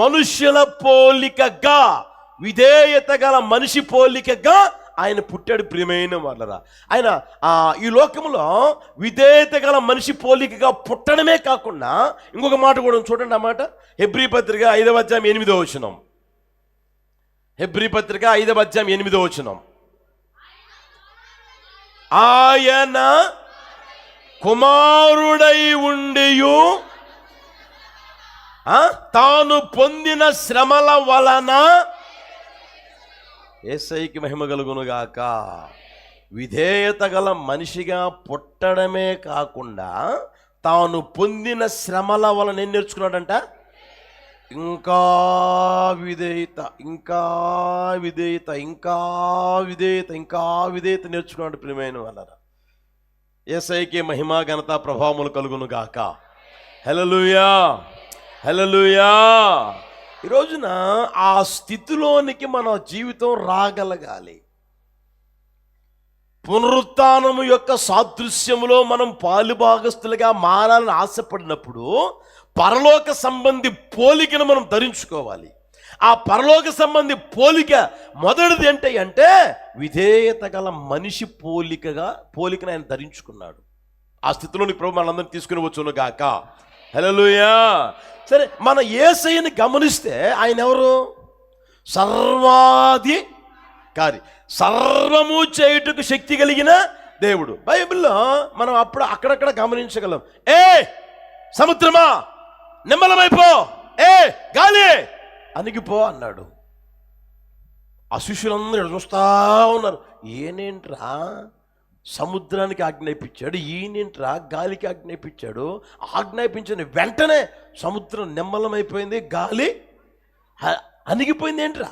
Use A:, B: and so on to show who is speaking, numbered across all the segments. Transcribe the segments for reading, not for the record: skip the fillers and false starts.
A: మనుష్యుల పోలికగా, విధేయత గల మనిషి పోలికగా ఆయన పుట్టాడు. ప్రియమైన వాళ్ళరా, ఆయన ఈ లోకంలో విధేయత గల మనిషి పోలికగా పుట్టడమే కాకుండా ఇంకొక మాట కూడా చూడండి. ఆ మాట హెబ్రీ పత్రిక 5వ అధ్యాయం 8వ వచనం. హెబ్రీ పత్రిక 5వ అధ్యాయం 8వ వచనం. ఆయన కుమారుడై ఉండియు తాను పొందిన శ్రమల వలన, యేసయ్యకి మహిమ కలుగునుగాక, విధేయత గల మనిషిగా పుట్టడమే కాకుండా తాను పొందిన శ్రమల వలన ఏం నేర్చుకున్నాడంట? ఇంకా విధేయత, ఇంకా విధేయత, ఇంకా విధేయత, ఇంకా విధేయత నేర్చుకున్నాడు. ప్రియమైన వాళ్ళరా, యేసయ్యకి మహిమ ఘనత ప్రభావములు కలుగునుగాక. హల్లెలూయా, హల్లెలూయా. ఈ రోజున ఆ స్థితిలోనికి మన జీవితం రాగలగాలి. పునరుత్థానము యొక్క సాదృశ్యములో మనం పాలుభాగస్తులుగా మారాలని ఆశపడినప్పుడు పరలోక సంబంధి పోలికను మనం ధరించుకోవాలి. ఆ పరలోక సంబంధి పోలిక మొదటిది అంటే విధేయత గల మనిషి పోలికను ఆయన ధరించుకున్నాడు. ఆ స్థితిలోని ప్రభు మనందరినీ తీసుకుని వచ్చును గాక. హల్లెలూయా. సరే, మన యేసయ్యని గమనిస్తే ఆయన ఎవరు? సర్వాధికారి, సర్వము చేయుటకు శక్తి కలిగిన దేవుడు. బైబిల్లో మనం అక్కడక్కడ గమనించగలం. సముద్రమా నిమ్మలమైపో, గాలి అణిగిపో అన్నాడు. ఆ శిష్యులందరూ చూస్తా ఉన్నారు. ఏనేంట్రా సముద్రానికి ఆజ్ఞాపించాడు, ఈయనేంట్రా గాలికి ఆజ్ఞాపించాడు. ఆజ్ఞాపించిన వెంటనే సముద్రం నిమ్మలమైపోయింది, గాలి అణిగిపోయింది. ఏంట్రా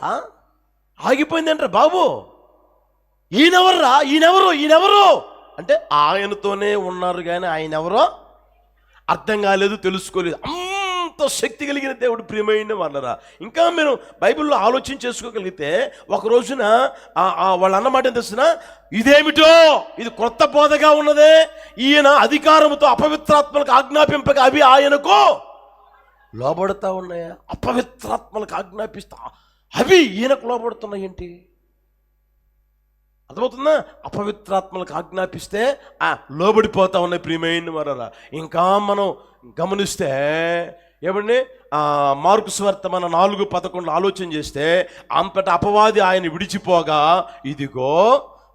A: ఆగిపోయింది ఏంట్రా బాబు? ఈయనెవరు అంటే ఆయనతోనే ఉన్నారు కానీ ఆయన ఎవరో అర్థం కాలేదు, తెలుసుకోలేదు. అంత శక్తి కలిగిన దేవుడు. ప్రియమైన వాళ్ళరా, ఇంకా మీరు బైబిల్లో ఆలోచన చేసుకోగలిగితే ఒక రోజున వాళ్ళు అన్నమాట ఏం తెలుసిన? ఇదేమిటో, ఇది క్రొత్త బోధగా ఉన్నదే, ఈయన అధికారముతో అపవిత్రాత్మలకు ఆజ్ఞాపింపక అవి ఆయనకు లోబడతా ఉన్నాయా? అపవిత్రాత్మలకు ఆజ్ఞాపిస్తా అవి ఈయనకు లోబడుతున్నాయి ఏంటి? అర్థమవుతుందా? అపవిత్రాత్మలకు ఆజ్ఞాపిస్తే లోబడిపోతా ఉన్నాయి. ప్రియమైన వారరా, ఇంకా మనం గమనిస్తే ఏమండి, మార్కు సువార్త మన 4:11 ఆలోచన చేస్తే, అంతటా అపవాది ఆయన విడిచిపోగా ఇదిగో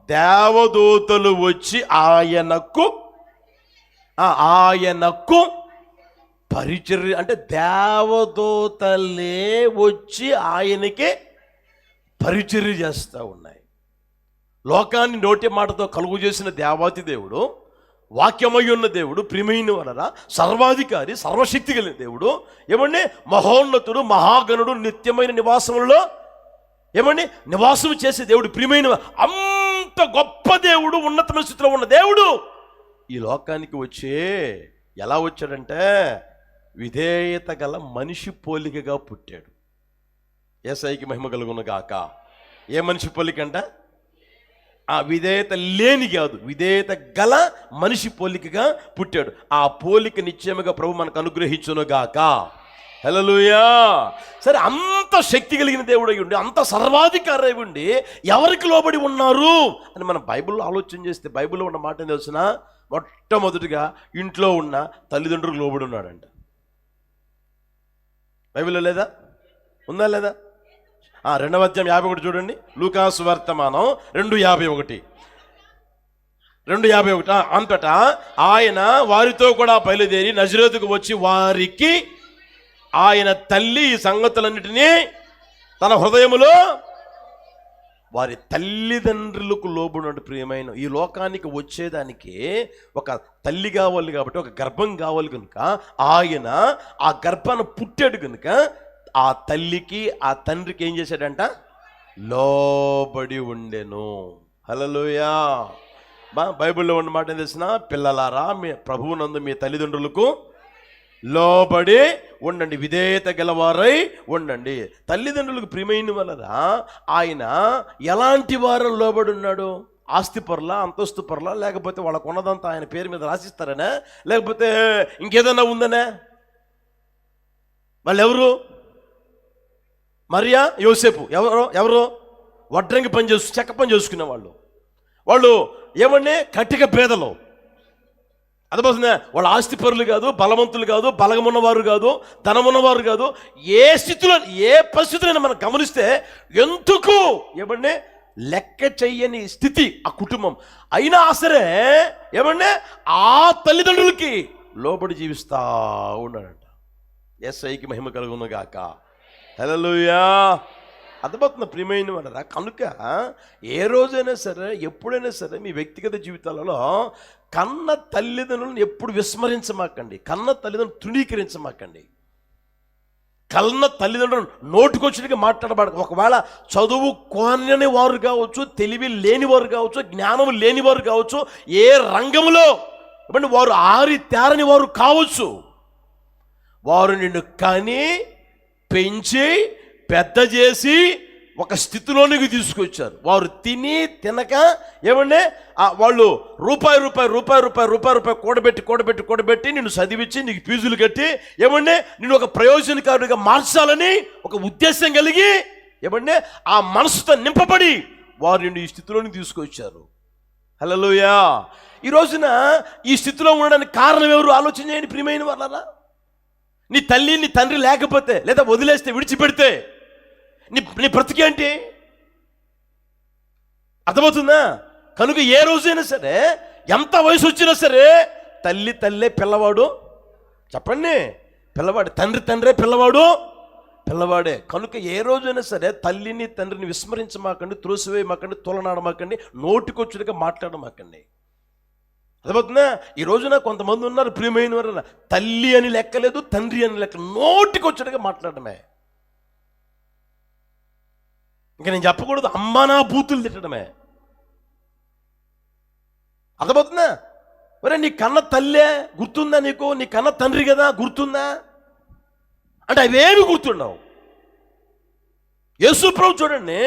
A: దేవదూతలు వచ్చి ఆయనకు పరిచర్య, అంటే దేవదూతలే వచ్చి ఆయనకి పరిచర్య చేస్తూ ఉన్నాయి. లోకాన్ని నోటి మాటతో కలుగు చేసిన దేవాతి దేవుడు, వాక్యమై ఉన్న దేవుడు, ప్రియమైన వలన సర్వాధికారి, సర్వశక్తి కలిగిన దేవుడు, ఏమండి మహోన్నతుడు, మహాగణుడు, నిత్యమైన నివాసంలో ఏమండి నివాసం చేసే దేవుడు. ప్రియమైన అంత గొప్ప దేవుడు, ఉన్నతమైన స్థితిలో ఉన్న దేవుడు ఈ లోకానికి ఎలా వచ్చాడంటే విధేయత గల మనిషి పోలికగా పుట్టాడు. యేసయ్యకి మహిమ కలుగును గాక. ఏ మనిషి పోలిక అంట? విధేయత లేని కాదు, విధేయత గల మనిషి పోలికగా పుట్టాడు. ఆ పోలిక నిశ్చయముగా ప్రభు మనకు అనుగ్రహించును గాక. హల్లెలూయా. సరే, అంత శక్తి కలిగిన దేవుడు అయి ఉండి, అంత సర్వాధికారి అయి ఉండి ఎవరికి లోబడి ఉన్నారు అని మనం బైబిల్లో ఆలోచన చేస్తే బైబిల్లో ఉన్న మాట ఏం తెలిసిన? మొట్టమొదటిగా ఇంట్లో ఉన్న తల్లిదండ్రులకు లోబడి ఉన్నాడంట. బైబిల్లో లేదా? ఉందా లేదా? 2వ అధ్యాయం 51 చూడండి. లూకాసు వర్తమానం 2:51. అంతటా ఆయన వారితో కూడా బయలుదేరి నజరేతుకు వచ్చి వారికి ఆయన తల్లి ఈ సంగతులన్నిటినీ తన హృదయములో వారి తల్లిదండ్రులకు లోబడినట్టు. ప్రియమైన, ఈ లోకానికి వచ్చేదానికి ఒక తల్లి కావాలి కాబట్టి, ఒక గర్భం కావాలి కనుక ఆయన ఆ గర్భాన్ని పుట్టాడు కనుక ఆ తల్లికి ఆ తండ్రికి ఏం చేశాడంట? లోబడి ఉండెను. హల్లెలూయా. బైబిల్లో ఉన్న మాట ఏం తెలిసిన? పిల్లలారా, మీ ప్రభువునందు మీ తల్లిదండ్రులకు లోబడి ఉండండి, విధేయత గలవారై ఉండండి. తల్లిదండ్రులకు ప్రియమైన వలన ఆయన ఎలాంటి వారు లోబడి ఉన్నాడు? ఆస్తి పరులా, అంతస్తు పరులా, లేకపోతే వాళ్ళకు ఉన్నదంతా ఆయన పేరు మీద రాసిస్తారనే, లేకపోతే ఇంకేదన్నా ఉందనే? వాళ్ళెవరు? మరియా యోసేపు ఎవరు వడ్రంగి పని చెక్క పని చేసుకునే వాళ్ళు ఏమండి కటిక పేదలు. అర్థమవుతుందా? వాళ్ళ ఆస్తి పరులు కాదు, బలవంతులు కాదు, బలగమున్నవారు కాదు, ధనమున్నవారు కాదు. ఏ స్థితిలో ఏ పరిస్థితులైనా మనం గమనిస్తే ఎందుకు ఏమండి లెక్క చెయ్యని స్థితి ఆ కుటుంబం అయినా సరే ఏమండి ఆ తల్లిదండ్రులకి లోబడి జీవిస్తా ఉన్నాడంట. యేసయ్యకి మహిమ కలుగును గాక. హల్లెలూయా. అర్థమవుతున్న ప్రియమైన వాళ్ళరా, కనుక ఏ రోజైనా సరే ఎప్పుడైనా సరే మీ వ్యక్తిగత జీవితాలలో కన్న తల్లిదండ్రులను ఎప్పుడు విస్మరించమాకండి, కన్న తల్లిదండ్రులను తృణీకరించమాకండి. కన్న తల్లిదండ్రులు నోటుకొచ్చినట్టుగా మాట్లాడబడదు. ఒకవేళ చదువు కోనని వారు కావచ్చు, తెలివి లేని వారు కావచ్చు, జ్ఞానం లేని వారు కావచ్చు, ఏ రంగంలో ఇవ్వండి వారు ఆరి తేరని వారు కావచ్చు, వారు నిన్ను కని పెంచి పెద్ద చేసి ఒక స్థితిలోనికి తీసుకొచ్చారు. వారు తిని తినక ఏమంటే వాళ్ళు రూపాయి కూడబెట్టి నిన్ను చదివించి నీకు ఫీజులు కట్టి ఏమంటే నిన్ను ఒక ప్రయోజనకారుడిగా మార్చాలని ఒక ఉద్దేశం కలిగి ఏమంటే ఆ మనసుతో నింపబడి వారు నిన్ను ఈ స్థితిలోనికి తీసుకొచ్చారు. హల్లెలూయా. ఈ రోజున ఈ స్థితిలో ఉండడానికి కారణం ఎవరు? ఆలోచన చేయండి ప్రియమైన వాళ్ళరా. నీ తల్లి నీ తండ్రి లేకపోతే లేదా వదిలేస్తే విడిచిపెడితే నీ బ్రతికేంటి? అర్థమవుతుందా? కనుక ఏ రోజైనా సరే ఎంత వయసు వచ్చినా సరే తల్లే పిల్లవాడు. చెప్పండి, పిల్లవాడు. తండ్రే పిల్లవాడే. కనుక ఏ రోజైనా సరే తల్లిని తండ్రిని విస్మరించమాకండి, త్రోసివేయమాకండి, తోలనాడమాకండి, నోటికొచ్చుడిగా మాట్లాడమాకండి. అర్థమవుతుందా? ఈ రోజున కొంతమంది ఉన్నారు ప్రియమైన వారు, తల్లి అని లెక్కలేదు, తండ్రి అని లెక్క, నోటికొచ్చుడిగా మాట్లాడమే. ఇంకా నేను చెప్పకూడదు, అమ్మా నా బూతులు తిట్టడమే. అర్థమవుతుందా? మరి నీ కన్న తల్లే గుర్తుందా నీకు? నీ కన్న తండ్రి కదా గుర్తుందా అంటే అవేమి గుర్తుండవు. యేసు ప్రభు చూడండి,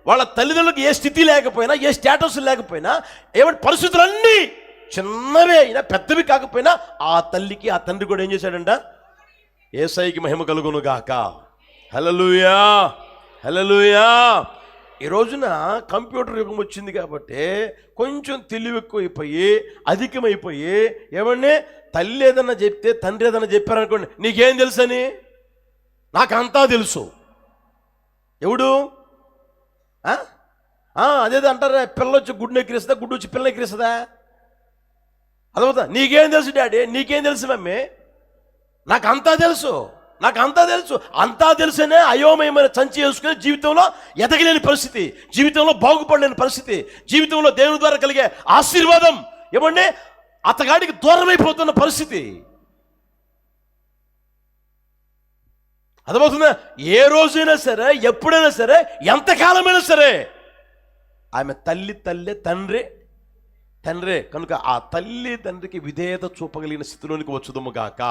A: వాళ్ళ తల్లిదండ్రులకు ఏ స్థితి లేకపోయినా, ఏ స్టేటస్ లేకపోయినా, ఏమంటే పరిస్థితులన్నీ చిన్నవే అయినా పెద్దవి కాకపోయినా ఆ తల్లికి ఆ తండ్రి కూడా ఏం చేశాడంట? యేసయ్యకి మహిమ కలుగును గాక. హల్లెలూయా. హల్లెలూయా. ఈ రోజున కంప్యూటర్ యుగం వచ్చింది కాబట్టి కొంచెం తెలివి ఎక్కువైపోయి అధికమైపోయి ఏమండి తల్లి ఏదన్నా చెప్తే తండ్రి ఏదన్నా చెప్పారనుకోండి, నీకేం తెలుసని, నాకంతా తెలుసు. ఎవడు అదేదో అంటారా, పిల్ల వచ్చి గుడ్డు ఎక్కిరిస్తుందా, గుడ్డు వచ్చి పిల్ల ఎక్కిరిస్తుందా? అదవుతా. నీకేం తెలుసు డాడీ, నీకేం తెలుసు మమ్మీ, నాకంతా తెలుసు. అంతా తెలుసనే అయోమయమైన సంచి వేసుకుని జీవితంలో ఎదగలేని పరిస్థితి, జీవితంలో బాగుపడలేని పరిస్థితి, జీవితంలో దేవుని ద్వారా కలిగే ఆశీర్వాదం ఏమండి అతగాడికి దూరమైపోతున్న పరిస్థితి. అర్థమవుతుందా? ఏ రోజైనా సరే, ఎప్పుడైనా సరే, ఎంతకాలమైనా సరే ఆమె తల్లే తండ్రే. కనుక ఆ తల్లి తండ్రికి విధేయత చూపగలిగిన స్థితిలోనికి వచ్చుదుము గాక.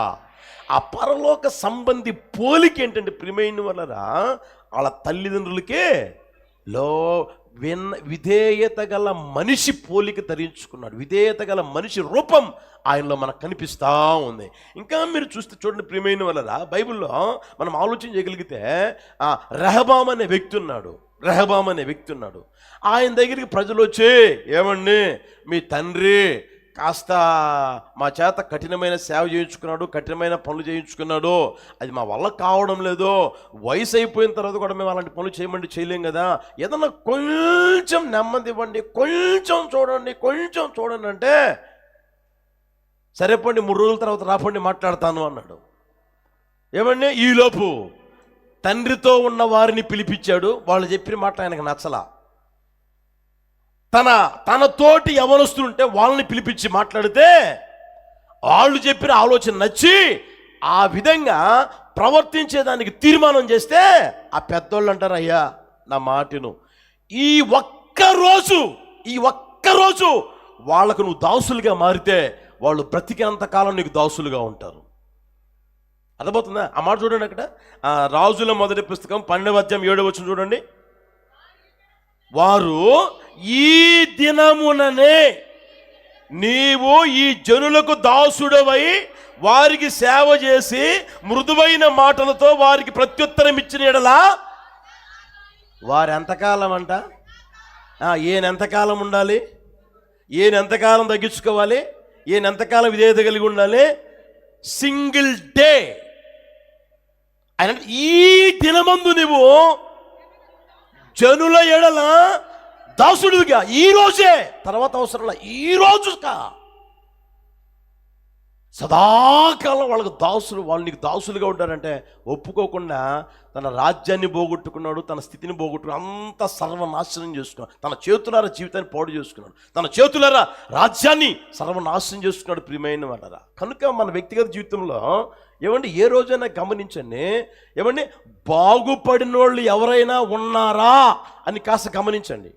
A: ఆ పరలోక సంబంధి పోలిక ఏంటంటే ప్రియమైన వాళ్ళరా, వాళ్ళ తల్లిదండ్రులకే విధేయత గల మనిషి పోలిక ధరించుకున్నాడు. విధేయత గల మనిషి రూపం ఆయనలో మనకు కనిపిస్తూ ఉంది. ఇంకా మీరు చూస్తే చూడండి ప్రియమైన వాళ్ళరా, బైబిల్లో మనం ఆలోచన చేయగలిగితే రెహబాం అనే వ్యక్తి ఉన్నాడు. ఆయన దగ్గరికి ప్రజలు వచ్చి, ఏమండి మీ తండ్రి కాస్త మా చేత కఠినమైన సేవ చేయించుకున్నాడు, కఠినమైన పనులు చేయించుకున్నాడు, అది మా వల్ల కావడం లేదు, వయసు అయిపోయిన తర్వాత కూడా మేము అలాంటి పనులు చేయలేం కదా, ఏదన్నా కొంచెం నెమ్మది ఇవ్వండి, కొంచెం చూడండి అంటే, సరేపండి 3 రోజుల తర్వాత రాపండి మాట్లాడతాను అన్నాడు. ఏమండి ఈలోపు తండ్రితో ఉన్న వారిని పిలిపించాడు. వాళ్ళు చెప్పిన మాట ఆయనకు నచ్చలా. తన తోటి యవనస్తులుంటే వాళ్ళని పిలిపించి మాట్లాడితే వాళ్ళు చెప్పిన ఆలోచన నచ్చి ఆ విధంగా ప్రవర్తించేదానికి తీర్మానం చేస్తే ఆ పెద్దోళ్ళు అంటారు, అయ్యా నా మాటను, ఈ ఒక్కరోజు వాళ్ళకు నువ్వు దాసులుగా మారితే వాళ్ళు బ్రతికినంత కాలం నీకు దాసులుగా ఉంటారు. అర్థమవుతుందా? ఆ మాట చూడండి అక్కడ, రాజుల మొదటి పుస్తకం 12వ అధ్యాయం 7వ వచనం చూడండి. వారు ఈ దినముననే నీవు ఈ జనులకు దాసుడవై వారికి సేవ చేసి మృదువైన మాటలతో వారికి ప్రత్యుత్తరం ఇచ్చిన ఎడలా వారు ఎంతకాలం అంట, ఈయన ఎంతకాలం ఉండాలి, ఈయన ఎంతకాలం తగ్గించుకోవాలి, ఈయన ఎంతకాలం విధేయత కలిగి ఉండాలి. Single day. ఆయన ఈ దినమందు నువ్వు జనుల ఎడల దాసుడుగా, ఈ రోజే, తర్వాత అవసరంలా, ఈ రోజుగా సదాకాలం వాళ్ళకి దాసులు, వాళ్ళు నీకు దాసులుగా ఉంటారంటే ఒప్పుకోకుండా తన రాజ్యాన్ని పోగొట్టుకున్నాడు, తన స్థితిని పోగొట్టుకున్నాడు, అంత సర్వనాశనం చేసుకున్నాడు, తన చేతులారా జీవితాన్ని పాడు చేసుకున్నాడు, తన చేతులారా రాజ్యాన్ని సర్వనాశనం చేసుకున్నాడు. ప్రియమైన వాళ్ళరా, కనుక మన వ్యక్తిగత జీవితంలో ఏమండి ఏ రోజైనా గమనించండి, ఏమండి బాగుపడిన వాళ్ళు ఎవరైనా ఉన్నారా అని కాస్త గమనించండి.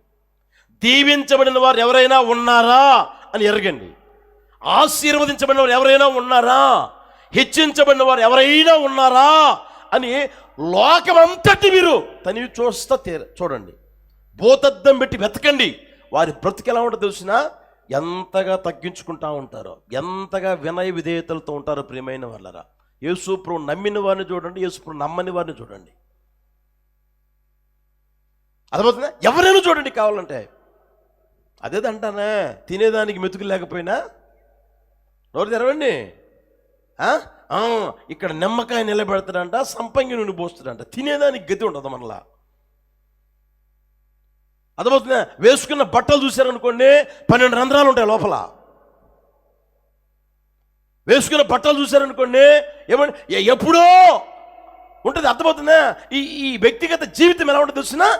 A: దీవించబడిన వారు ఎవరైనా ఉన్నారా అని ఎరగండి. ఆశీర్వదించబడిన వారు ఎవరైనా ఉన్నారా, హెచ్చించబడిన వారు ఎవరైనా ఉన్నారా అని లోకమంతటి మీరు తనివి చూడండి. భూతద్దం పెట్టి వెతకండి. వారి బ్రతికి ఎలా ఉంటుందో తెలిసినా ఎంతగా తగ్గించుకుంటా ఉంటారో, ఎంతగా వినయ విధేయతలతో ఉంటారో. ప్రియమైన వాళ్ళరా, యేసుప్రభు నమ్మిన వారిని చూడండి, యేసుప్రభు నమ్మని వారిని చూడండి. అర్థమవుతుందా? ఎవరైనా చూడండి కావాలంటే. అదేదంటానే, తినేదానికి మెతుకు లేకపోయినా నోరు తెరవండి. ఇక్కడ నిమ్మకాయ నిలబెడతాడంట, సంపంగి నూనె పోస్తాడంట, తినేదానికి గతి ఉంటుంది మనలా. అర్థమవుతుందా? వేసుకున్న బట్టలు చూశారనుకోండి, 12 రంధ్రాలు ఉంటాయి లోపల. వేసుకున్న బట్టలు చూశారనుకోండి, ఏమంటే ఎప్పుడో ఉంటుంది. అర్థమవుతుందా? ఈ వ్యక్తిగత జీవితం ఎలా ఉంటుంది తెలిసినా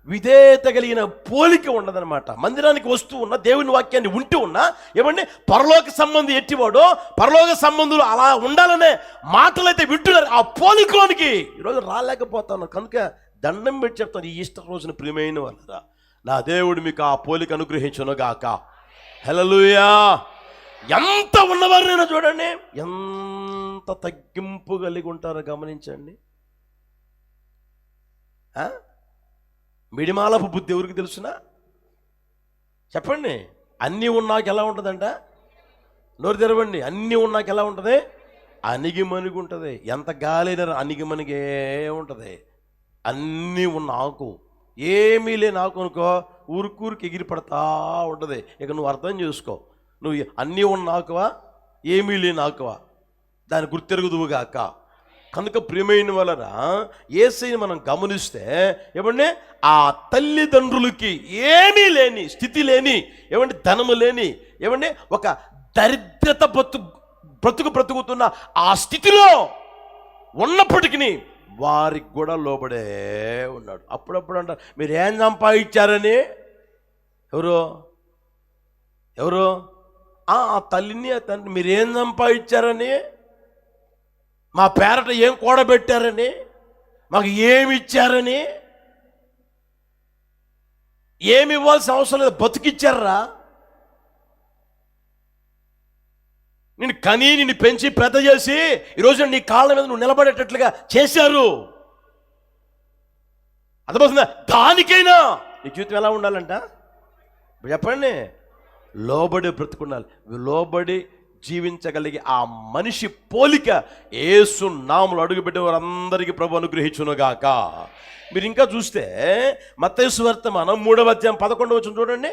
A: విధేయత కలిగిన పోలిక ఉండదనమాట. మందిరానికి వస్తూ ఉన్న దేవుని వాక్యాన్ని ఉంటూ ఉన్నా ఏమండి పరలోక సంబంధి ఎట్టివాడో, పరలోక సంబంధులు అలా ఉండాలనే మాటలు అయితే వింటున్నారు. ఆ పోలికలోనికి ఈరోజు రాలేకపోతాను. కనుక దండం పెట్టి చెప్తాను, ఈ ఈస్టర్ రోజున ప్రియమైన వాళ్ళరా, నా దేవుడు మీకు ఆ పోలిక అనుగ్రహించును గాక. హల్లెలూయా. ఎంత ఉన్నవారినైనా చూడండి, ఎంత తగ్గింపు కలిగి ఉంటారో గమనించండి. మిడిమాలపు బుద్ధి ఎవరికి తెలుసునా? చెప్పండి. అన్నీ ఉన్నాక ఎలా ఉంటుందంట? నోరు తెరవండి. అన్నీ ఉన్నాక ఎలా ఉంటుంది? అణిగిమణిగి ఉంటుంది. ఎంత గాలిన అణిగిమణిగే ఉంటుంది. అన్నీ ఉన్న ఆకు, ఏమీ లేని ఆకు అనుకో, ఊరికి ఎగిరి పడతా ఉంటుంది. ఇక నువ్వు అర్థం చేసుకో, నువ్వు అన్నీ ఉన్న ఆకువా, ఏమీ లేని ఆకువా, దాని గుర్తెరుగుదువుగాక. కనుక ప్రియమైన వాళ్ళరా, యేసయ్యని మనం గమనిస్తే ఏమంటే ఆ తల్లిదండ్రులకి ఏమీ లేని స్థితి లేని, ఏమంటే ధనము లేని, ఏమంటే ఒక దరిద్రత బ్రతుకుతున్న ఆ స్థితిలో ఉన్నప్పటికీ వారికి కూడా లోబడే ఉన్నాడు. అప్పుడప్పుడు అంటారు, మీరు ఏం సంపాదించారని. ఎవరు ఆ తల్లిని ఆ తండ్రి మీరేం సంపాదించారని, మా పేరట ఏం కూడబెట్టారని, మాకు ఏమి ఇచ్చారని. ఏమి ఇవ్వాల్సిన అవసరం లేదు, బతికిచ్చారా. నేను కనీ నిన్ను పెంచి పెద్ద చేసి ఈరోజు నీ కాళ్ళ మీద నువ్వు నిలబడేటట్లుగా చేశారు. అర్థమవుతుందా? దానికైనా నీ జీవితం ఎలా ఉండాలంట చెప్పండి. లోబడి బ్రతుకుండాలి. లోబడి జీవించగలిగే ఆ మనిషి పోలిక యేసు నామములో అడుగుపెట్టే వారందరికీ ప్రభు అనుగ్రహించునుగాక. మీరు ఇంకా చూస్తే మత్తయి సువార్త 3వ అధ్యాయం 11వ వచనం చూడండి.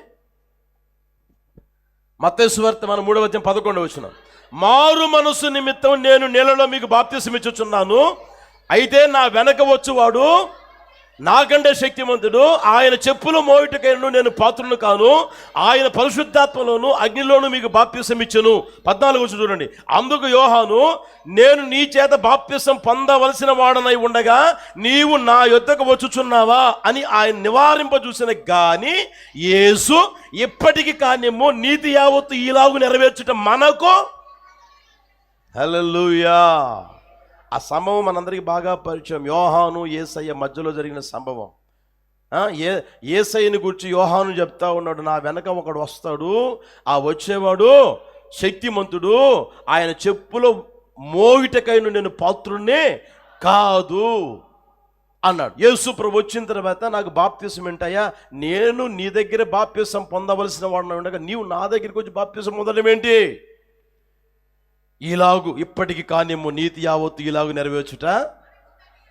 A: మత్తయి సువార్త 3వ అధ్యాయం 11వ వచనం. మారు మనసు నిమిత్తం నేను నీళ్ళలో మీకు బాప్తిసం ఇచ్చుచున్నాను, అయితే నా వెనక వచ్చువాడు నాకంటే శక్తిమంతుడు, ఆయన చెప్పులు మోయుటకైనా నేను పాత్రును కాను, ఆయన పరిశుద్ధాత్మలోను అగ్నిలోను మీకు బాప్తిసం ఇచ్చును. 14వ వచనం చూడండి. అందుకు యోహాను, నేను నీ చేత బాప్తిసం పొందవలసిన వాడనై ఉండగా నీవు నా యొద్దకు వచ్చుచున్నావా అని ఆయన నివారింపజూసిన గాని యేసు ఇప్పటికి కానిమ్ము నీతి యావత్తు ఈలాగు నెరవేర్చుట మనకు. హల్లెలూయా. ఆ సంభవం మనందరికీ బాగా పరిచయం. యోహాను యేసయ్య మధ్యలో జరిగిన సంభవం. యేసయ్యని గురించి యోహాను చెప్తా ఉన్నాడు, నా వెనక ఒకడు వస్తాడు, ఆ వచ్చేవాడు శక్తిమంతుడు, ఆయన చెప్పులో మోగిటకైనా నేను పాత్రుణ్ణి కాదు అన్నాడు. యేసు ప్రభు వచ్చిన తర్వాత నాకు బాప్తిసం ఏంటయ్యా, నేను నీ దగ్గర బాప్తిసం పొందవలసిన వాడిని ఉండగా నీవు నా దగ్గరికి వచ్చి బాప్తిసం పొందడం ఏంటి? ఇలాగు ఇప్పటికి కానిమ్ము నీతి యావత్తు ఇలాగు నెరవేర్చుట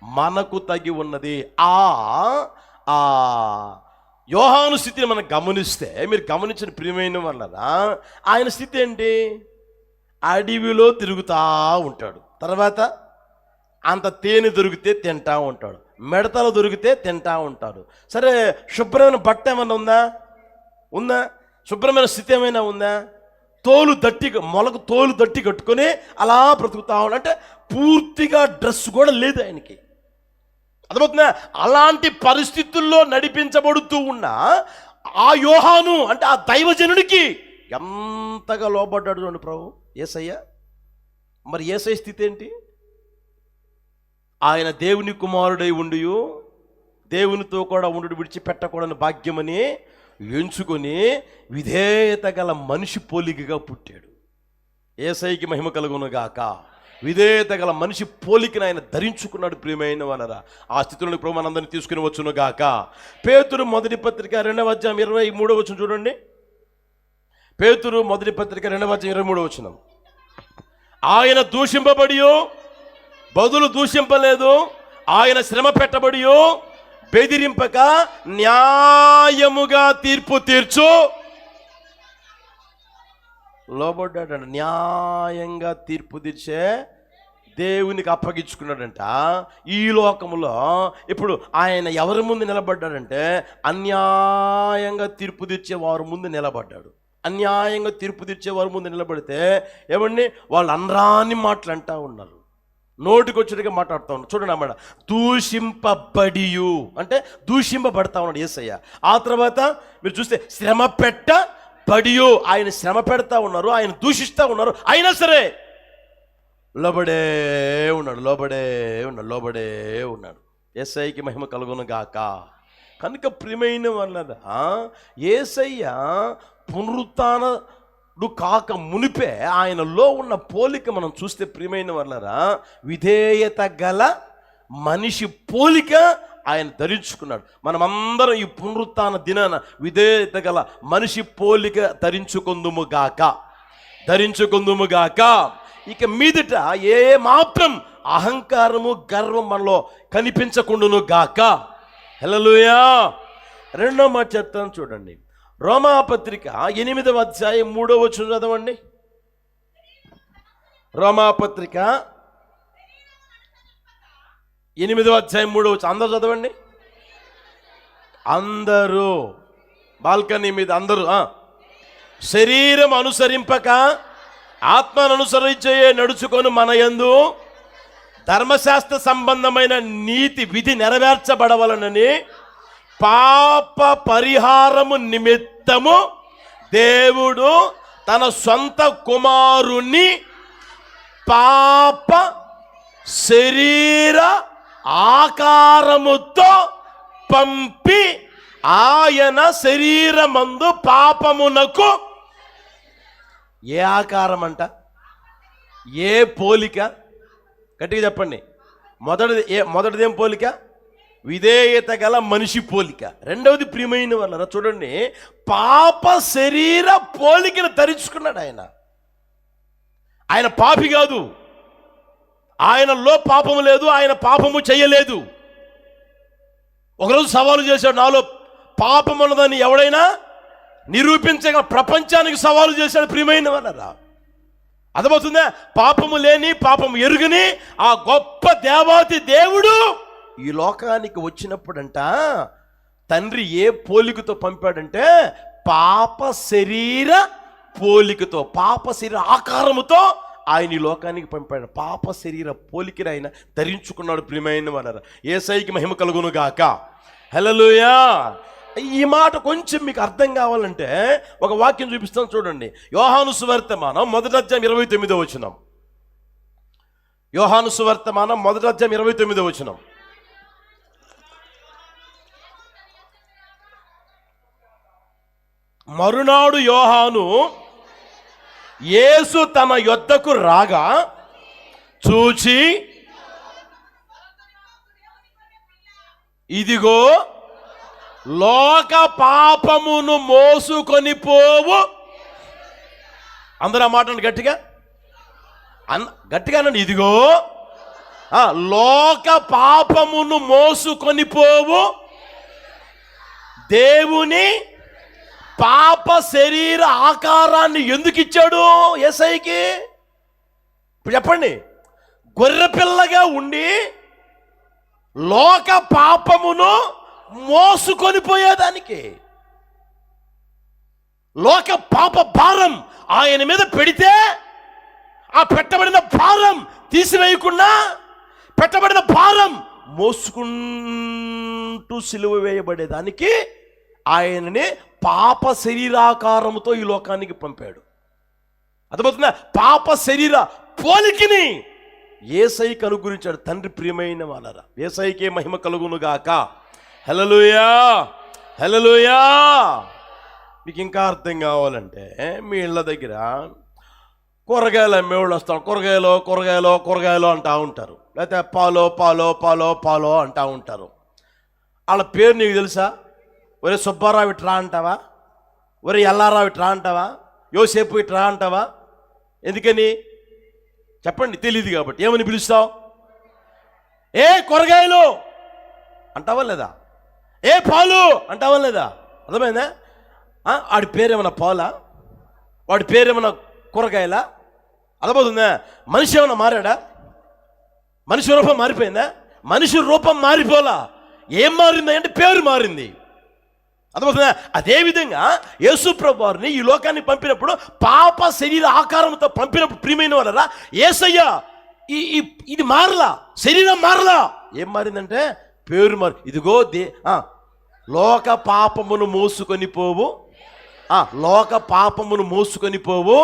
A: మనకు తగి ఉన్నది. ఆ యోహాను స్థితిని మనం గమనిస్తే, మీరు గమనించిన ప్రియమైన వల్లరా, ఆయన స్థితి ఏంటి? అడవిలో తిరుగుతూ ఉంటాడు. తర్వాత అంత తేనె దొరికితే తింటా ఉంటాడు, మిడతలు దొరికితే తింటా ఉంటాడు. సరే, శుభ్రమైన బట్ట ఏమైనా ఉందా? శుభ్రమైన స్థితి ఏమైనా ఉందా? మొలకు తోలు దట్టి కట్టుకొని అలా బ్రతుకుతా ఉన్నాడు. అంటే పూర్తిగా డ్రెస్ కూడా లేదు ఆయనకి. అర్థమవుతుందా? అలాంటి పరిస్థితుల్లో నడిపించబడుతూ ఉన్న ఆ యోహాను అంటే ఆ దైవజనుడికి ఎంతగా లోబడ్డాడు చూడండి ప్రభు యేసయ్య. మరి యేసయ్య స్థితి ఏంటి? ఆయన దేవుని కుమారుడై ఉండి దేవునితో కూడా ఉండు విడిచిపెట్టకూడని భాగ్యమని ఎంచుకొని విధేయత గల మనిషి పోలికగా పుట్టాడు. యేసయ్యకి మహిమ కలుగునుగాక. విధేయత గల మనిషి పోలికను ఆయన ధరించుకున్నాడు. ప్రియమైన వాళ్ళరా, ఆ స్థితిలోని ప్రభు మనందరినీ తీసుకుని వచ్చునుగాక. పేతురు మొదటి పత్రిక 2వ అధ్యాయం 23వ వచనం చూడండి. పేతురు మొదటి పత్రిక 2వ అధ్యాయం 23వ వచనం. ఆయన దూషింపబడియో బదులు దూషింపలేదు, ఆయన శ్రమ పెట్టబడియో బెదిరింపక న్యాయముగా తీర్పు తీర్చు లోబడ్డాడంట. న్యాయంగా తీర్పు తీర్చే దేవునికి అప్పగించుకున్నాడంట. ఈ లోకములో ఇప్పుడు ఆయన ఎవరి ముందు నిలబడ్డాడంటే అన్యాయంగా తీర్పు తీర్చే వారి ముందు నిలబడ్డాడు. అన్యాయంగా తీర్పు తీర్చే వారి ముందు నిలబడితే ఏమండి, వాళ్ళు అనరాని మాటలు అంటా ఉన్నారు, నోటికి వచ్చేట్టుగా మాట్లాడుతూ ఉన్నాడు. చూడండి అన్నమాట, దూషింపబడియు అంటే దూషింపబడతా ఉన్నాడు యేసయ్య. ఆ తర్వాత మీరు చూస్తే శ్రమ పెట్టబడియు, ఆయన శ్రమ పెడతా ఉన్నారు, ఆయన దూషిస్తూ ఉన్నారు, అయినా సరే లోబడే ఉన్నాడు. యేసయ్యకి మహిమ కలుగును గాక. కనుక ప్రియమైన వాళ్ళదా, యేసయ్య పునరుత్థానుడు కాక మునిపే ఆయనలో ఉన్న పోలిక మనం చూస్తే ప్రియమైన వాళ్ళరా, విధేయత గల మనిషి పోలిక ఆయన ధరించుకున్నాడు. మనమందరం ఈ పునరుత్థాన దినాన విధేయత గల మనిషి పోలిక ధరించుకుందుము గాక. ఇక మీదట ఏ మాత్రం అహంకారము గర్వం మనలో కనిపించకుండును గాక. హల్లెలూయా. రెండో మాట చెప్తాను చూడండి. రోమాపత్రిక 8వ అధ్యాయం 3వ వచనం చదవండి. రోమాపత్రిక 8వ అధ్యాయం 3వ వచనం అందరూ చదవండి. అందరూ బాల్కనీ మీద అందరూ. శరీరం అనుసరింపక ఆత్మను అనుసరించే నడుచుకొని మన యందు ధర్మశాస్త్ర సంబంధమైన నీతి విధి నెరవేర్చబడవలనని పాప పరిహారము నిమిత్తము దేవుడు తన సొంత కుమారుని పాప శరీర ఆకారముతో పంపి ఆయన శరీరమందు పాపమునకు ఏ ఆకారం అంట, ఏ పోలిక? గట్టిగా చెప్పండి. మొదటిదేం పోలిక? విధేయత గల మనిషి పోలిక. రెండవది ప్రియమైన వాళ్ళరా చూడండి, పాప శరీర పోలికను ధరించుకున్నాడు ఆయన. ఆయన పాపి కాదు, ఆయనలో పాపము లేదు, ఆయన పాపము చేయలేదు. ఒకరోజు సవాలు చేశాడు, నాలో పాపం ఉన్నదని ఎవడైనా నిరూపించగా ప్రపంచానికి సవాలు చేశాడు. ప్రియమైన వాళ్ళరా, అర్థమవుతుందా? పాపము లేని పాపము ఎరుగని ఆ గొప్ప దేవాతి దేవుడు ఈ లోకానికి వచ్చినప్పుడంట తండ్రి ఏ పోలికతో పంపాడంటే పాప శరీర పోలికతో, పాప శరీర ఆకారముతో ఆయన ఈ లోకానికి పంపాడు. పాప శరీర పోలికని ఆయన ధరించుకున్నాడు. ప్రియమైన వాళ్ళరా, యేసయ్యకి మహిమ కలుగును గాక. హల్లెలూయా. ఈ మాట కొంచెం మీకు అర్థం కావాలంటే ఒక వాక్యం చూపిస్తాను చూడండి. యోహాను సువార్తమానం 1వ అధ్యాయం 29వ వచనం. యోహాను సువార్తమానం 1వ అధ్యాయం 29వ వచనం. మరునాడు యోహాను యేసు తన యొద్దకు రాగా చూచి, ఇదిగో లోక పాపమును మోసుకొని పోవు. అందరూ ఆ మాట గట్టిగా అనండి. ఇదిగో లోక పాపమును మోసుకొని పోవు దేవుని పాప శరీర ఆకారాన్ని ఎందుకు ఇచ్చాడు యేసయ్యకి? ఇప్పుడు చెప్పండి. గొర్రెపిల్లగా ఉండి లోక పాపమును మోసుకొని పోయేదానికి, లోక పాప భారం ఆయన మీద పెడితే ఆ పెట్టబడిన భారం తీసివేయకుండా పెట్టబడిన భారం మోసుకుంటూ సిలువ వేయబడేదానికి ఆయనని పాప శరీరాకారంతో ఈ లోకానికి పంపాడు. అర్థమవుతుందా? పాప శరీర పోలికని యేసయ్యకి అనుగ్రహించాడు తండ్రి. ప్రియమైన వాళ్ళరా, యేసయ్యకే మహిమ కలుగునుగాక. హల్లెలూయా, హల్లెలూయా. మీకు ఇంకా అర్థం కావాలంటే మీ ఇళ్ళ దగ్గర కూరగాయలు అమ్మేవాళ్ళు వస్తాం. కూరగాయలు అంటూ ఉంటారు. లేకపోతే పాలో అంటూ ఉంటారు. వాళ్ళ పేరు నీకు తెలుసా? ఒరే సుబ్బారావు ఇట్రా అంటావా? ఒరే ఎల్లారావు ఇట్రా అంటావా? యోసేపు ఇట్రా అంటావా? ఎందుకని చెప్పండి? తెలియదు కాబట్టి. ఏమని పిలుస్తావు? ఏ కూరగాయలు అంటావా లేదా? ఏ పాలు అంటావా లేదా? అర్థమైందా? వాడి పేరేమన్నా పాలా? వాడి పేరేమన్నా కూరగాయలా? అర్థమవుతుందా? మనిషి ఏమన్నా మారాడా? మనిషి రూపం మారిపోయిందా? మనిషి రూపం మారిపోలా. ఏం మారింది అంటే పేరు మారింది. అర్థమవుతుందా? అదేవిధంగా యేసు ప్రభువారిని ఈ లోకాన్ని పంపినప్పుడు పాప శరీర ఆకారంతో పంపినప్పుడు ప్రియమైన వాళ్ళరా, యేసయ్య ఇది మారలా, శరీరం మారలా. ఏం మారిందంటే పేరు మారి. ఇదిగో లోక పాపమును మోసుకొని పోవు, లోక పాపమును మోసుకొని పోవు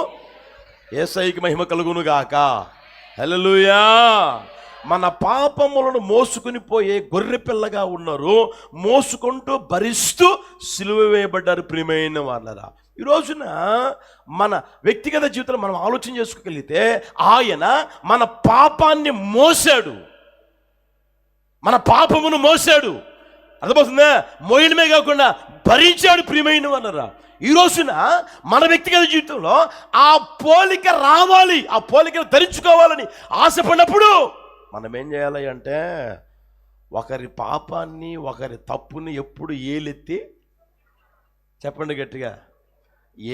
A: యేసయ్యకి మహిమ కలుగును గాక. హల్లెలూయా. మన పాపములను మోసుకుని పోయే గొర్రె పిల్లగా ఉన్నారు, మోసుకుంటూ భరిస్తూ సిలువ వేయబడ్డారు. ప్రియమైన వాళ్ళరా, ఈ రోజున మన వ్యక్తిగత జీవితంలో మనం ఆలోచన చేసుకోగలిగితే ఆయన మన పాపాన్ని మోసాడు, మన పాపమును మోసాడు. అర్థమవుతుందా? మోయడమే కాకుండా భరించాడు. ప్రియమైన వాళ్ళరా, ఈ రోజున మన వ్యక్తిగత జీవితంలో ఆ పోలిక రావాలి, ఆ పోలికను ధరించుకోవాలని ఆశపడినప్పుడు మనం ఏం చేయాలి అంటే ఒకరి పాపాన్ని, ఒకరి తప్పుని ఎప్పుడు ఏలెత్తి, చెప్పండి గట్టిగా,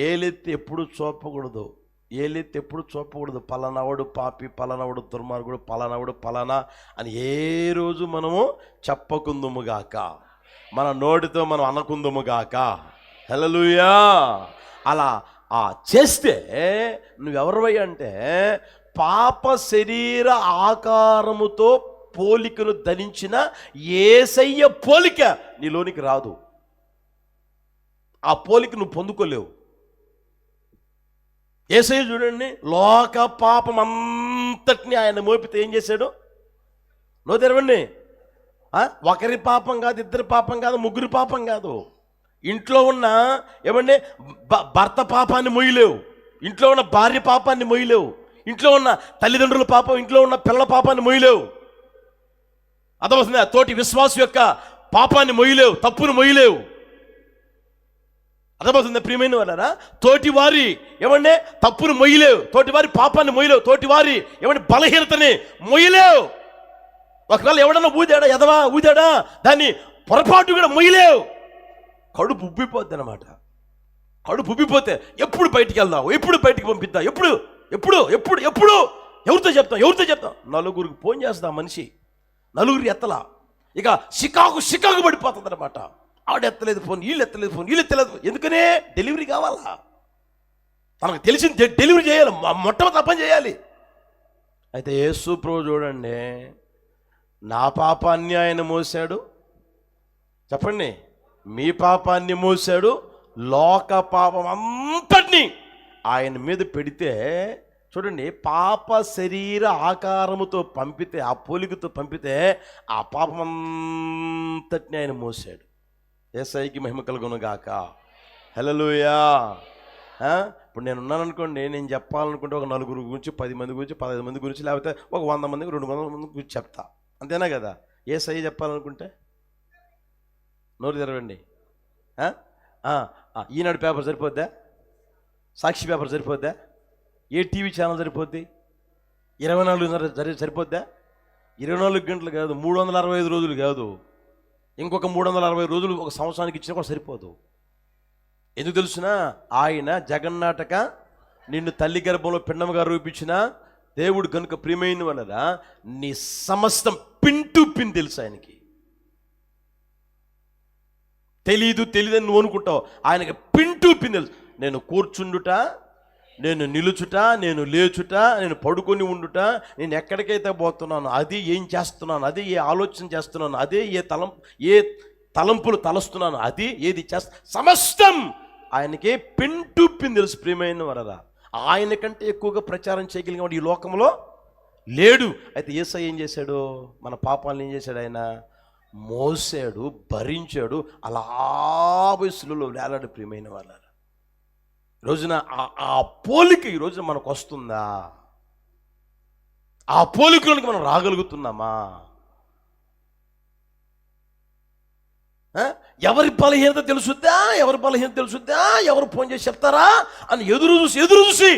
A: ఏలెత్తి ఎప్పుడు చూపకూడదు. ఏలెత్తి ఎప్పుడు చూపకూడదు. పలానావాడు పాపి, పలానావాడు దుర్మార్గుడు, పలానావాడు పలానా అని ఏ రోజు మనము చెప్పకుందుముగాక, మన నోటితో మనం అనకుందుముగాక. హల్లెలూయా. అలా చేస్తే నువ్వెవరివై అంటే పాప శరీర ఆకారముతో పోలికను ధరించిన యేసయ్య పోలిక నీలోనికి రాదు. ఆ పోలిక నువ్వు పొందుకోలేవు. యేసయ్య చూడండి, లోక పాపం అంతటిని ఆయన మోపితే ఏం చేశాడు? నో తెరవండి. ఒకరి పాపం కాదు, ఇద్దరి పాపం కాదు, ముగ్గురి పాపం కాదు. ఇంట్లో ఉన్న ఏమండి భర్త పాపాన్ని మొయ్యలేవు, ఇంట్లో ఉన్న భార్య పాపాన్ని మొయ్యలేవు, ఇంట్లో ఉన్న తల్లిదండ్రుల పాపం, ఇంట్లో ఉన్న పిల్లల పాపాన్ని మొయ్యలేవు. అర్థమవుతుందా? తోటి విశ్వాసం యొక్క పాపాన్ని మొయ్యలేవు, తప్పును మొయ్యలేవు. అర్థమవుతుందా? ప్రియమైన వాళ్ళారా, తోటి వారి ఏమంటే తప్పును మొయ్యలేవు, తోటి వారి పాపాన్ని మొయ్యలేవు, తోటి వారి ఏమంటే బలహీనతని మొయ్యలేవు. ఒకవేళ ఎవడన్నా ఊదాడా దాన్ని పొరపాటు కూడా మొయ్యలేవు. కడుపు ఉబ్బిపోద్ది అన్నమాట. కడుపు ఉబ్బిపోతే ఎప్పుడు బయటికి వెళ్దాం, ఎప్పుడు బయటికి పంపిద్దాం, ఎప్పుడు ఎవరితో చెప్తాం? నలుగురికి ఫోన్ చేస్తా మనిషి, నలుగురికి ఎత్తలా. ఇక చికాకు పడిపోతుంది అనమాట. ఆడెత్తలేదు ఫోన్, వీళ్ళు ఎత్తలేదు. ఎందుకనే? డెలివరీ కావాలా, తనకు తెలిసింది డెలివరీ చేయాలి, మొట్టమొదటి పని చేయాలి. అయితే యేసు ప్రభు చూడండి, నా పాపాన్ని ఆయన మోసాడు, చెప్పండి, మీ పాపాన్ని మోసాడు, లోక పాపం అంతటిని ఆయన మీద పెడితే చూడండి, పాప శరీర ఆకారముతో పంపితే, ఆ పోలికతో పంపితే ఆ పాపం అంతటిని ఆయన మోసాడు. యేసయ్యకి మహిమ కలుగును గాక. హల్లెలూయా. ఇప్పుడు నేను ఉన్నాననుకోండి, నేను చెప్పాలనుకుంటే ఒక నలుగురు గురించి, 10 మంది గురించి, 15 మంది గురించి, లేకపోతే ఒక 100 మందికి, 200 మంది గురించి చెప్తా, అంతేనా కదా? యేసయ్య చెప్పాలనుకుంటే నోరు తెరవండి. ఈనాడు పేపర్ సరిపోద్దా? సాక్షి పేపర్ సరిపోద్దా? ఏ టీవీ ఛానల్ సరిపోద్ది? 24 సరిపోద్దా? 24 గంటలు కాదు, 365 రోజులు కాదు, ఇంకొక 360 రోజులు ఒక సంవత్సరానికి ఇచ్చినా కూడా సరిపోదు. ఎందుకు తెలుసునా? ఆయన జగన్నాటక నిన్ను తల్లి గర్భంలో పిండముగా రూపించిన దేవుడు కనుక ప్రియమైన వలన నీ సమస్తం పిన్ టు పిన్ తెలుసు ఆయనకి. తెలియదని నువ్వు అనుకుంటావు, ఆయనకి పిన్ టు పిన్ తెలుసు. నేను కూర్చుండుట, నేను నిలుచుట, నేను లేచుట, నేను పడుకొని ఉండుట, నేను ఎక్కడికైతే పోతున్నాను, అది ఏం చేస్తున్నాను, అదే ఏ ఆలోచన చేస్తున్నాను, అదే ఏ తలంపులు తలస్తున్నాను, అది ఏది సమస్తం ఆయనకి పిన్ టు పిన్ తెలుసు. ప్రియమైన వరరా, ఆయన కంటే ఎక్కువగా ప్రచారం చేయగలిగిన వాడు ఈ లోకంలో లేడు. అయితే యేసయ్య ఏం చేశాడు? మన పాపాలను ఏం చేశాడు? ఆయన మోసాడు, భరించాడు, అలా వయసులో వేలాడు. ప్రియమైన వాళ్ళ రోజున ఆ పోలిక ఈ రోజున మనకు వస్తుందా? ఆ పోలికలోనికి మనం రాగలుగుతున్నామా? ఎవరి బలహీనత తెలుసుద్దా, ఎవరి బలహీనత తెలుసుద్దా, ఎవరు ఫోన్ చేసి చెప్తారా అని ఎదురు చూసి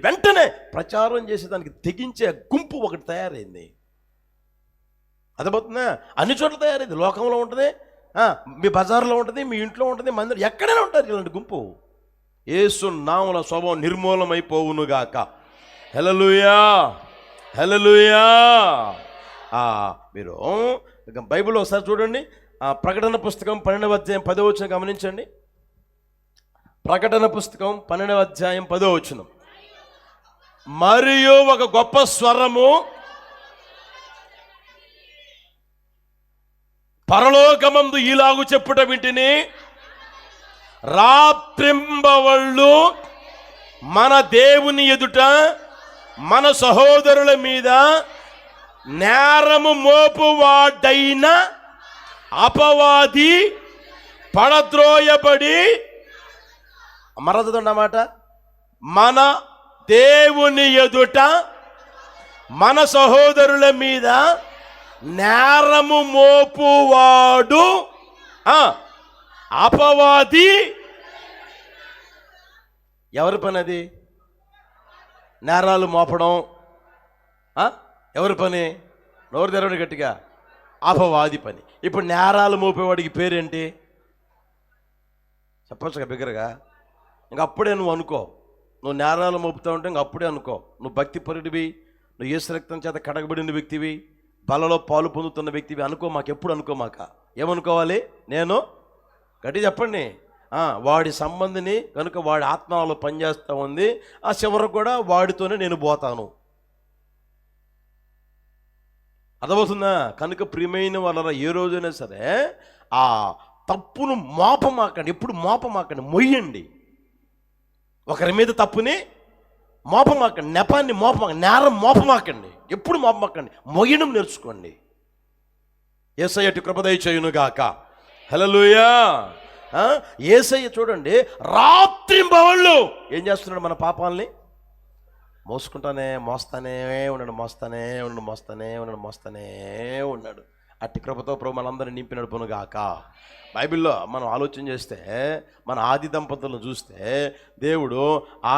A: వెంటనే ప్రచారం చేసేదానికి తెగించే గుంపు ఒకటి తయారైంది. అర్థమవుతుందా? అన్ని చోట్ల తయారైంది. లోకంలో ఉంటుంది, మీ బజార్లో ఉంటుంది, మీ ఇంట్లో ఉంటుంది, మందిరం ఎక్కడైనా ఉంటారు ఇలాంటి గుంపు. యేసు నామమున స్వభావం నిర్మూలమైపోవునుగాక. హల్లెలూయా, హల్లెలూయా. మీరు బైబిల్లో ఒకసారి చూడండి, ప్రకటన పుస్తకం 12వ అధ్యాయం 10వ వచనం గమనించండి. ప్రకటన పుస్తకం 12వ అధ్యాయం 10వ వచనం. మరియు ఒక గొప్ప స్వరము పరలోకమందు ఈలాగు చెప్పుట వింటిని, రాత్రింబవళ్ళు మన దేవుని ఎదుట మన సహోదరుల మీద నేరము మోపువాడైన అపవాది పడద్రోయబడి, మరొకటన్నమాట, మన దేవుని ఎదుట మన సహోదరుల మీద నేరము మోపువాడు అపవాది. ఎవరి పని అది? నేరాలు మోపడం ఎవరి పని? నోరు తెరవడం గట్టిగా. అపవాది పని. ఇప్పుడు నేరాలు మోపేవాడికి పేరేంటి? చెప్పొచ్చుగా బిగ్గరగా. ఇంక అప్పుడే నువ్వు అనుకో, నువ్వు నేరాలు మోపుతా ఉంటే ఇంక అప్పుడే అనుకో నువ్వు భక్తి పరుడివి, నువ్వు యేసు రక్తం చేత కడగబడిన వ్యక్తివి, బలలో పాలు పొందుతున్న వ్యక్తివి అనుకో. మాకెప్పుడు అనుకోమాక. ఏమనుకోవాలి? నేను గట్టి చెప్పండి. వాడి సంబంధిని కనుక వాడి ఆత్మలో పనిచేస్తూ ఉంది, ఆ చివరకు కూడా వాడితోనే నేను పోతాను. అర్థమవుతుందా? కనుక ప్రియమైన వాళ్ళ ఏ రోజైనా సరే ఆ తప్పును మోపమాకండి. ఎప్పుడు మోపమాకండి, మొయ్యండి. ఒకరి మీద తప్పుని మోపమాకండి, నెపాన్ని మోపమాకండి, నేరం మోపమాకండి, ఎప్పుడు మోపమాకండి, మొయ్యడం నేర్చుకోండి. యేసయ్య కృప దయచేయునుగాక. హల్లెలూయా. యేసయ్య చూడండి, రాత్రింబవళ్ళు ఏం చేస్తున్నాడు? మన పాపాలని మోస్తానే ఉన్నాడు. అట్టి కృపతో ప్రభు మనందరినీ నింపి నడుపునుగాక. బైబిల్లో మనం ఆలోచన చేస్తే, మన ఆది దంపతులను చూస్తే, దేవుడు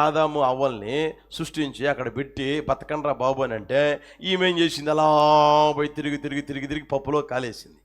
A: ఆదాము అవ్వల్ని సృష్టించి అక్కడ పెట్టి బతకండ్రా బాబు అని అంటే, ఈమెం చేసింది? అలా పోయి తిరిగి పప్పులో కాలేసింది.